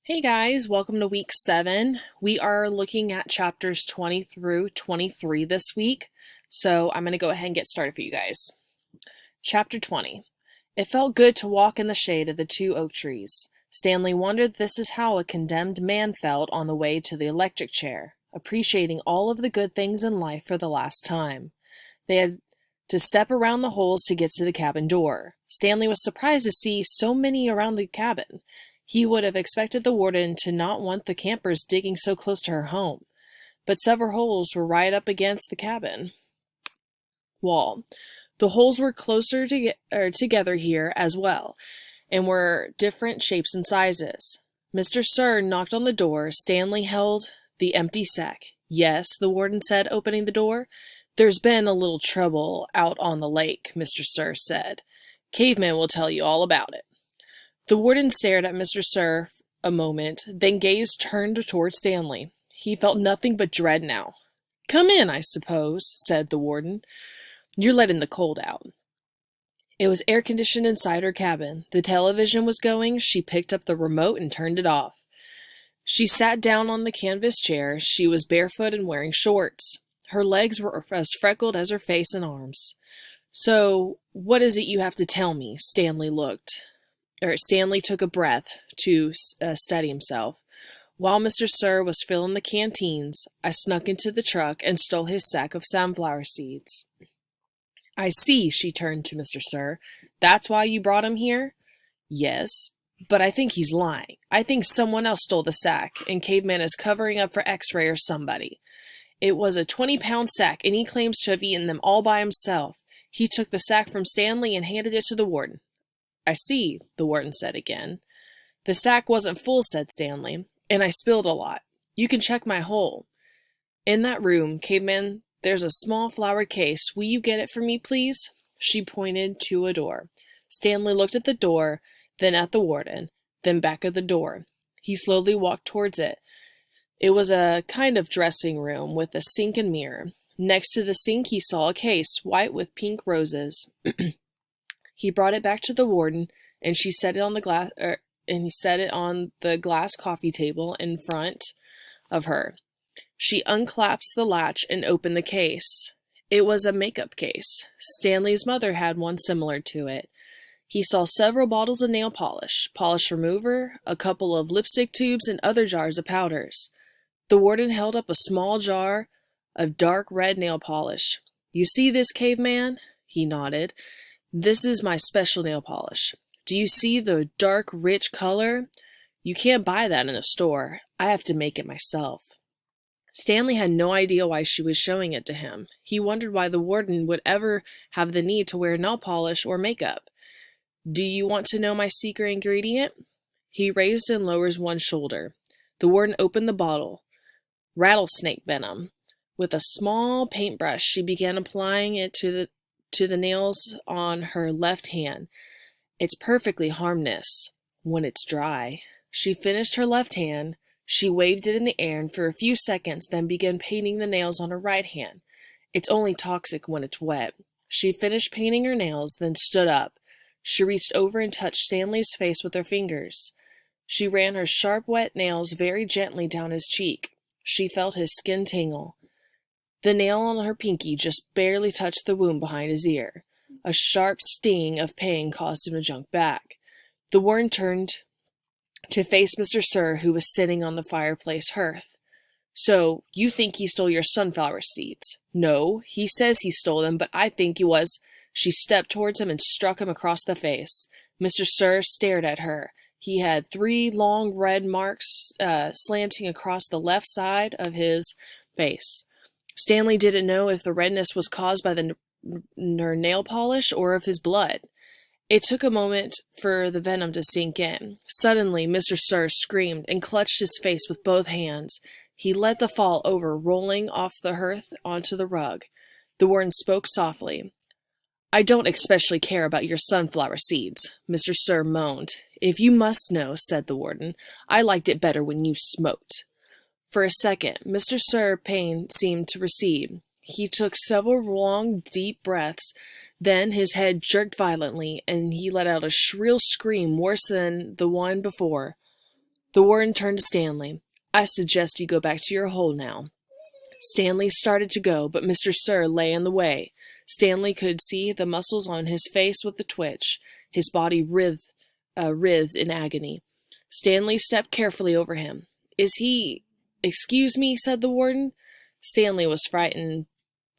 Hey guys, welcome to week 7. We are looking at chapters 20 through 23 this week, so I'm going to go ahead and get started for you guys. Chapter 20. It felt good to walk in the shade of the 2 oak trees. Stanley wondered this is how a condemned man felt on the way to the electric chair, appreciating all of the good things in life for the last time. They had to step around the holes to get to the cabin door. Stanley was surprised to see so many around the cabin. He would have expected the warden to not want the campers digging so close to her home, but several holes were right up against the cabin wall. The holes were closer together here as well, and were different shapes and sizes. Mr. Sir knocked on the door. Stanley held the empty sack. Yes, the warden said, opening the door. There's been a little trouble out on the lake, Mr. Sir said. Caveman will tell you all about it. The warden stared at Mr. Sir a moment, then gaze turned toward Stanley. He felt nothing but dread now. Come in, I suppose, said the warden. You're letting the cold out. It was air-conditioned inside her cabin. The television was going. She picked up the remote and turned it off. She sat down on the canvas chair. She was barefoot and wearing shorts. Her legs were as freckled as her face and arms. So, what is it you have to tell me? Stanley took a breath to steady himself. While Mr. Sir was filling the canteens, I snuck into the truck and stole his sack of sunflower seeds. I see, she turned to Mr. Sir. That's why you brought him here? Yes, but I think he's lying. I think someone else stole the sack, and Caveman is covering up for X-ray or somebody. It was a 20-pound sack, and he claims to have eaten them all by himself. He took the sack from Stanley and handed it to the warden. I see, the warden said again. The sack wasn't full, said Stanley, and I spilled a lot. You can check my hole. In that room, Caveman, there's a small flowered case. Will you get it for me, please? She pointed to a door. Stanley looked at the door, then at the warden, then back at the door. He slowly walked towards it. It was a kind of dressing room with a sink and mirror. Next to the sink, he saw a case, white with pink roses. He brought it back to the warden, and he set it on the glass coffee table in front of her. She unclasped the latch and opened the case. It was a makeup case. Stanley's mother had one similar to it. He saw several bottles of nail polish, polish remover, a couple of lipstick tubes, and other jars of powders. The warden held up a small jar of dark red nail polish. You see this, Caveman? He nodded. This is my special nail polish. Do you see the dark, rich color? You can't buy that in a store. I have to make it myself. Stanley had no idea why she was showing it to him. He wondered why the warden would ever have the need to wear nail polish or makeup. Do you want to know my secret ingredient? He raised and lowered one shoulder. The warden opened the bottle. Rattlesnake venom. With a small paintbrush, she began applying it to the nails on her left hand. It's perfectly harmless when it's dry. She finished her left hand. She waved it in the air and for a few seconds, then began painting the nails on her right hand. It's only toxic when it's wet. She finished painting her nails, then stood up. She reached over and touched Stanley's face with her fingers. She ran her sharp, wet nails very gently down his cheek. She felt his skin tingle. The nail on her pinky just barely touched the wound behind his ear. A sharp sting of pain caused him to jump back. The warden turned to face Mr. Sir, who was sitting on the fireplace hearth. So, you think he stole your sunflower seeds? No, he says he stole them, but I think he was. She stepped towards him and struck him across the face. Mr. Sir stared at her. He had 3 long red marks slanting across the left side of his face. Stanley didn't know if the redness was caused by her nail polish or of his blood. It took a moment for the venom to sink in. Suddenly, Mr. Sir screamed and clutched his face with both hands. He let the fall over, rolling off the hearth onto the rug. The warden spoke softly. I don't especially care about your sunflower seeds, Mr. Sir moaned. If you must know, said the warden, I liked it better when you smoked. For a second, Mr. Sir pain seemed to recede. He took several long, deep breaths. Then his head jerked violently, and he let out a shrill scream worse than the one before. The warden turned to Stanley. "I suggest you go back to your hole now." Stanley started to go, but Mr. Sir lay in the way. Stanley could see the muscles on his face with the twitch. His body writhed in agony. Stanley stepped carefully over him. "Is he—" "Excuse me," said the warden. Stanley was frightened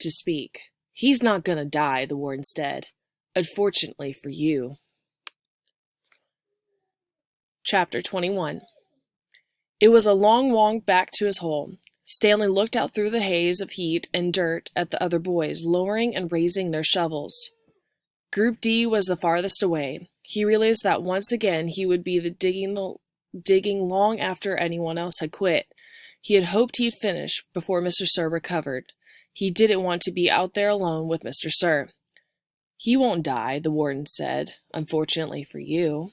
to speak. "He's not gonna die," the warden said. "Unfortunately for you." Chapter 21. It was a long walk back to his hole. Stanley looked out through the haze of heat and dirt at the other boys, lowering and raising their shovels. Group D was the farthest away. He realized that once again he would be digging long after anyone else had quit. He had hoped he'd finish before Mr. Sir recovered. He didn't want to be out there alone with Mr. Sir. "He won't die," the warden said, "unfortunately for you."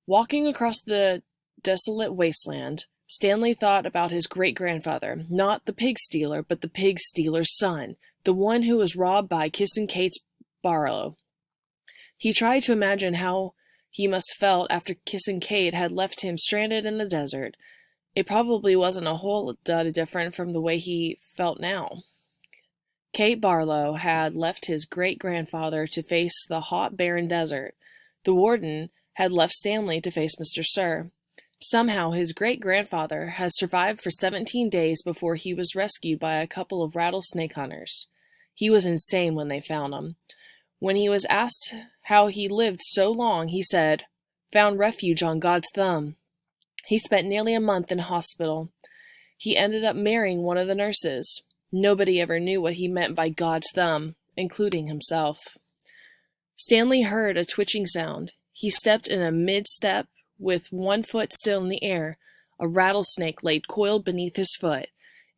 Walking across the desolate wasteland, Stanley thought about his great-grandfather, not the pig stealer, but the pig stealer's son, the one who was robbed by Kissin' Kate's Barlow. He tried to imagine how he must felt after Kissin' Kate had left him stranded in the desert. It probably wasn't a whole lot different from the way he felt now. Kate Barlow had left his great-grandfather to face the hot, barren desert. The warden had left Stanley to face Mr. Sir. Somehow his great-grandfather had survived for 17 days before he was rescued by a couple of rattlesnake hunters. He was insane when they found him. When he was asked how he lived so long, he said, "Found refuge on God's thumb." He spent nearly a month in hospital. He ended up marrying one of the nurses. Nobody ever knew what he meant by God's thumb, including himself. Stanley heard a twitching sound. He stepped in a mid-step with one foot still in the air. A rattlesnake lay coiled beneath his foot.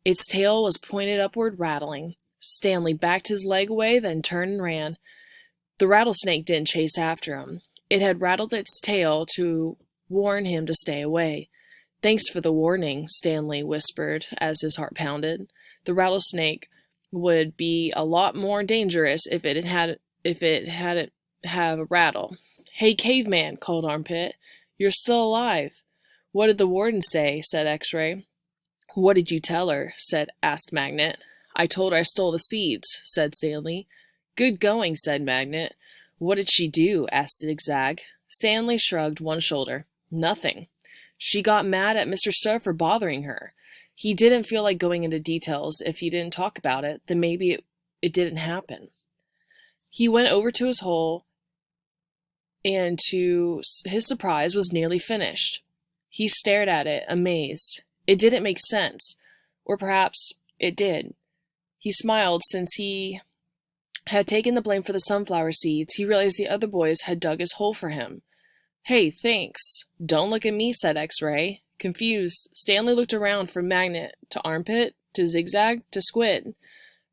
Its tail was pointed upward, rattling. Stanley backed his leg away, then turned and ran. The rattlesnake didn't chase after him. It had rattled its tail to warn him to stay away. "Thanks for the warning," Stanley whispered as his heart pounded. The rattlesnake would be a lot more dangerous if it hadn't have a rattle. "Hey, caveman," called Armpit. "You're still alive." "What did the warden say?" said X-Ray. "What did you tell her?" asked Magnet. "I told her I stole the seeds," said Stanley. "Good going," said Magnet. "What did she do?" asked Zigzag. Stanley shrugged one shoulder. "Nothing. She got mad at Mr. Sir for bothering her. He didn't feel like going into details. If he didn't talk about it, then maybe it didn't happen." He went over to his hole and, to his surprise, was nearly finished. He stared at it, amazed. It didn't make sense. Or perhaps it did. He smiled. Since he had taken the blame for the sunflower seeds, he realized the other boys had dug his hole for him. "Hey, thanks." "Don't look at me," said X-Ray. Confused, Stanley looked around from Magnet to Armpit to Zigzag to Squid.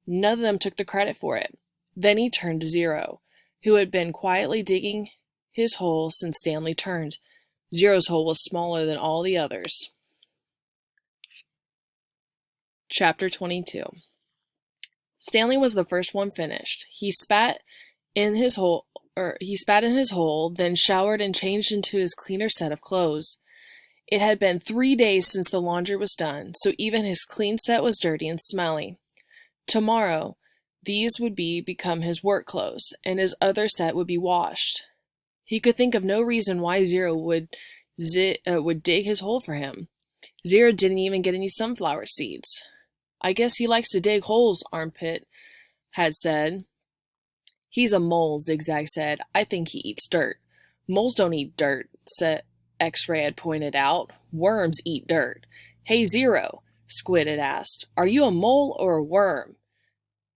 None of them took the credit for it. Then he turned to Zero, who had been quietly digging his hole since Stanley turned. Zero's hole was smaller than all the others. Chapter 22. Stanley was the first one finished. He spat in his hole, then showered and changed into his cleaner set of clothes. It had been 3 days since the laundry was done, so even his clean set was dirty and smelly. Tomorrow, these would become his work clothes, and his other set would be washed. He could think of no reason why Zero would dig his hole for him. Zero didn't even get any sunflower seeds. "I guess he likes to dig holes," Armpit had said. "He's a mole," Zigzag said. "I think he eats dirt." "Moles don't eat dirt," X-Ray had pointed out. "Worms eat dirt." "Hey, Zero," Squid had asked. "Are you a mole or a worm?"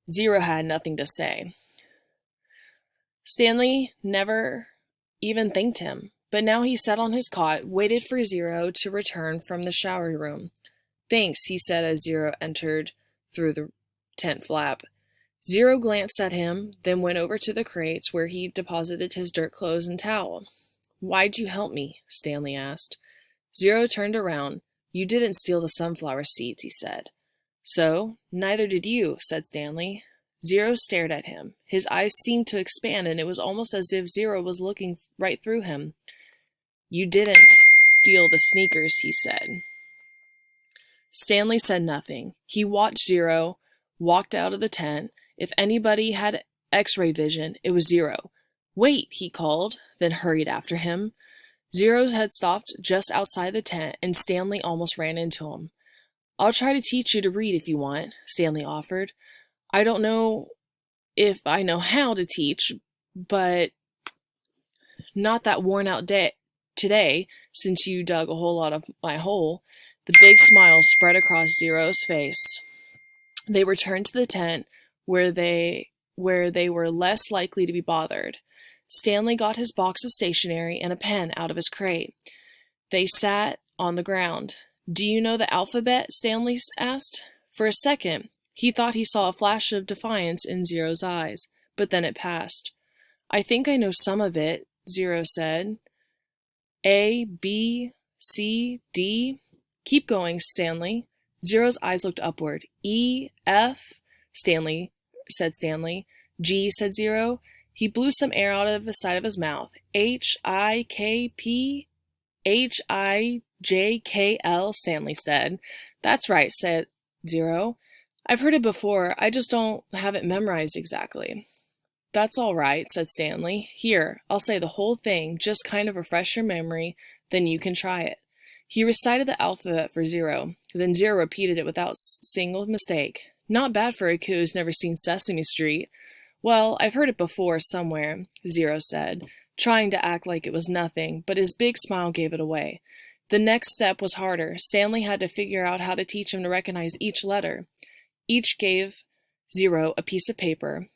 Zero had nothing to say. Stanley never even thanked him, but now he sat on his cot, waited for Zero to return from the shower room. "Thanks," he said as Zero entered through the tent flap. Zero glanced at him, then went over to the crates where he deposited his dirt clothes and towel. "Why'd you help me?" Stanley asked. Zero turned around. "You didn't steal the sunflower seeds," he said. "So? Neither did you," said Stanley. Zero stared at him. His eyes seemed to expand, and it was almost as if Zero was looking right through him. "You didn't steal the sneakers, he said. Stanley said nothing. He watched Zero walked out of the tent. If anybody had X-ray vision, it was Zero. Wait, he called, then hurried after him. Zero's had stopped just outside the tent, and Stanley almost ran into him. I'll try to teach you to read if you want, Stanley offered. I don't know if I know how to teach, but not that worn-out day today, since you dug a whole lot of my hole. The big smile spread across Zero's face. They returned to the tent, where they were less likely to be bothered. Stanley got his box of stationery and a pen out of his crate. They sat on the ground. Do you know the alphabet? Stanley asked. For a second, he thought he saw a flash of defiance in Zero's eyes, but then it passed. I think I know some of it, Zero said. A, B, C, D. Keep going, Stanley. Zero's eyes looked upward. E, F, Stanley. G, said Zero. He blew some air out of the side of his mouth. H, I, K, P, H, I, J, K, L, Stanley said. That's right, said Zero. I've heard it before, I just don't have it memorized exactly. That's all right, said Stanley. Here, I'll say the whole thing, just kind of refresh your memory, then you can try it. He recited the alphabet for Zero. Then Zero repeated it without a single mistake. Not bad for a kid who's never seen Sesame Street. Well, I've heard it before somewhere, Zero said, trying to act like it was nothing, but his big smile gave it away. The next step was harder. Stanley had to figure out how to teach him to recognize each letter. Each gave Zero a piece of paper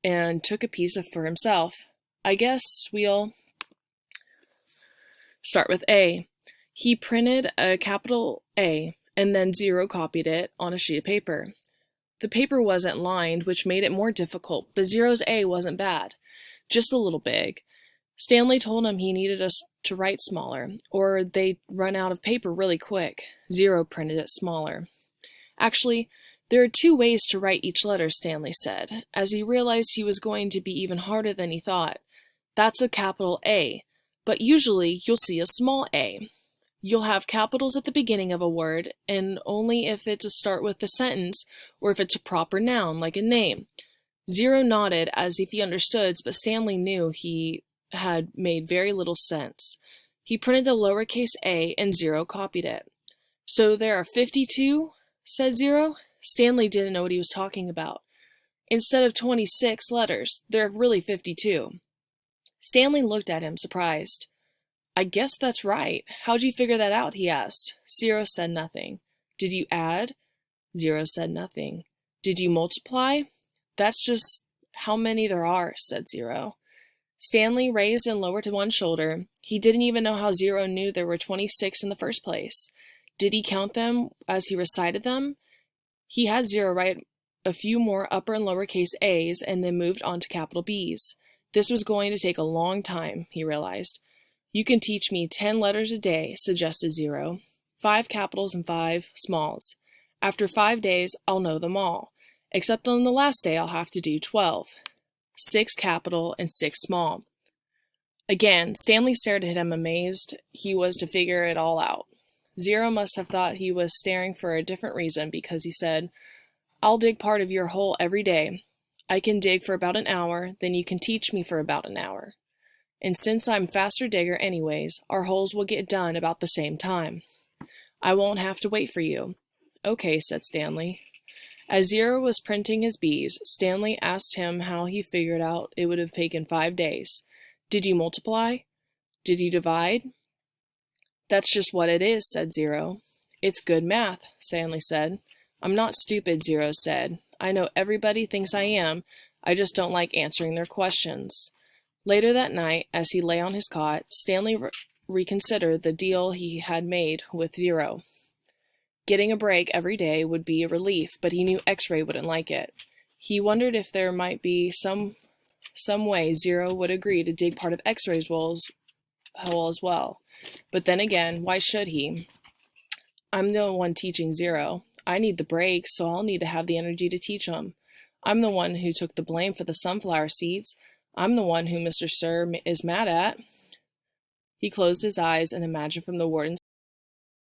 and took a piece for himself. I guess we'll start with A. He printed a capital A, and then Zero copied it on a sheet of paper. The paper wasn't lined, which made it more difficult, but Zero's A wasn't bad, just a little big. Stanley told him he needed us to write smaller, or they'd run out of paper really quick. Zero printed it smaller. Actually, there are 2 ways to write each letter, Stanley said, as he realized he was going to be even harder than he thought. That's a capital A, but usually you'll see a small a. You'll have capitals at the beginning of a word, and only if it's a start with a sentence, or if it's a proper noun, like a name. Zero nodded as if he understood, but Stanley knew he had made very little sense. He printed a lowercase a, and Zero copied it. So there are 52, said Zero. Stanley didn't know what he was talking about. Instead of 26 letters, there are really 52. Stanley looked at him, surprised. I guess that's right. How'd you figure that out? He asked. Zero said nothing. Did you add? Zero said nothing. Did you multiply? That's just how many there are, said Zero. Stanley raised and lowered one shoulder. He didn't even know how Zero knew there were 26 in the first place. Did he count them as he recited them? He had Zero write a few more upper and lowercase a's and then moved on to capital B's. This was going to take a long time, he realized. You can teach me 10 letters a day, suggested Zero. 5 capitals and 5 smalls. After 5 days, I'll know them all. Except on the last day, I'll have to do 12. 6 capital and 6 small. Again, Stanley stared at him, amazed he was to figure it all out. Zero must have thought he was staring for a different reason, because he said, I'll dig part of your hole every day. I can dig for about an hour, then you can teach me for about an hour. And since I'm faster digger anyways, our holes will get done about the same time. I won't have to wait for you. Okay, said Stanley. As Zero was printing his B's, Stanley asked him how he figured out it would have taken 5 days. Did you multiply? Did you divide? That's just what it is, said Zero. It's good math, Stanley said. I'm not stupid, Zero said. I know everybody thinks I am. I just don't like answering their questions. Later that night, as he lay on his cot, Stanley reconsidered the deal he had made with Zero. Getting a break every day would be a relief, but he knew X-Ray wouldn't like it. He wondered if there might be some way Zero would agree to dig part of X-Ray's hole as well. But then again, why should he? I'm the one teaching Zero. I need the break, so I'll need to have the energy to teach him. I'm the one who took the blame for the sunflower seeds. I'm the one who Mr. Sir is mad at. He closed his eyes and imagined from the warden's